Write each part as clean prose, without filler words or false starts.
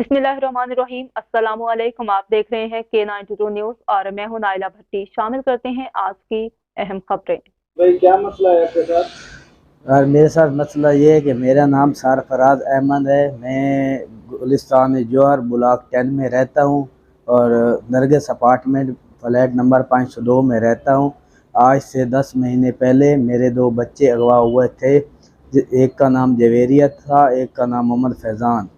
बिस्मिल्लाहिर्रहमानिर्रहीम। अस्सलामु अलैकुम। आप देख रहे हैं K92 न्यूज़ और मैं हूं नाइला भट्टी। शामिल करते हैं आज की अहम खबरें। भाई क्या मसला है आपके साथ? और मेरे साथ मसला ये है कि मेरा नाम सरफराज अहमद है। मैं गुलिस्तान जौहर ब्लॉक 10 में रहता हूँ और नरगिस अपार्टमेंट फ्लैट नंबर 502 में रहता हूँ। आज से 10 महीने पहले मेरे दो बच्चे अगवा हुए थे। एक का नाम जवेरिया था, एक का नाम मोहम्मद फैज़ान।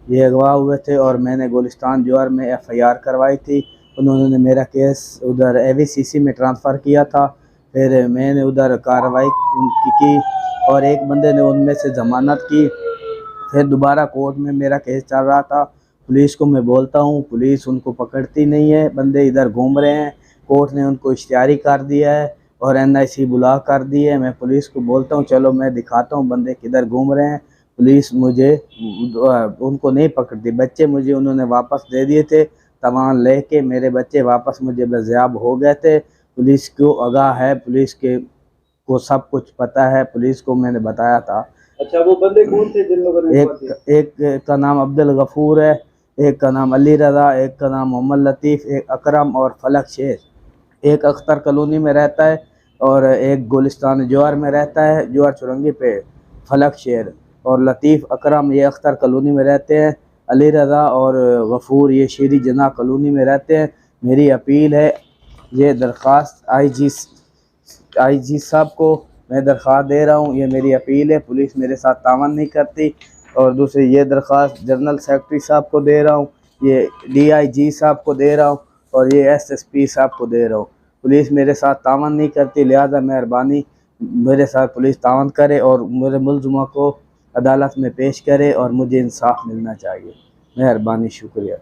ये अगवा हुए थे और मैंने गुलिस्तान जौहर में FIR करवाई थी। उन्होंने मेरा केस उधर AVCC में ट्रांसफ़र किया था। फिर मैंने उधर कार्रवाई उनकी की और एक बंदे ने उनमें से ज़मानत की। फिर दोबारा कोर्ट में मेरा केस चल रहा था। पुलिस को मैं बोलता हूँ, पुलिस उनको पकड़ती नहीं है, बंदे इधर घूम रहे हैं। कोर्ट ने उनको इश्तिहारी कर दिया है और NIC बुला कर दी है। मैं पुलिस को बोलता हूँ चलो मैं दिखाता हूँ बंदे किधर घूम रहे हैं। पुलिस मुझे उनको नहीं पकड़ती। बच्चे मुझे उन्होंने वापस दे दिए थे। तमाम लेके मेरे बच्चे वापस मुझे बज़्याब हो गए थे। पुलिस को आगाह है, पुलिस के को सब कुछ पता है, पुलिस को मैंने बताया था। अच्छा, वो बंदे कौन थे जिन लोगों ने एक का नाम अब्दुल गफूर है, एक का नाम अली रज़ा, एक का नाम मोहम्मद लतीफ़, एक अकरम और फलक शेर। एक अख्तर कॉलोनी में रहता है और एक गुलिस्तान जौहर में रहता है, जौहर चुरंगी पे। फलक शेर और लतीफ़ अकरम ये अख्तर कॉलोनी में रहते हैं। अली रज़ा और गफूर ये शेरी जना कॉलोनी में रहते हैं। मेरी अपील है, ये दरख्वास्त IG साहब को मैं दरख्वास्त दे रहा हूँ। ये मेरी अपील है, पुलिस मेरे साथ तावन नहीं करती। और दूसरी ये दरख्वास्त जनरल सेक्रेटरी साहब को दे रहा हूँ, ये DIG साहब को दे रहा हूँ और ये SSP साहब को दे रहा हूँ। पुलिस मेरे साथ तावन नहीं करती, लिहाजा मेहरबानी मेरे साथ पुलिस तावन करे और मेरे मुलज़िमा को अदालत में पेश करे और मुझे इंसाफ मिलना चाहिए। मेहरबानी, शुक्रिया।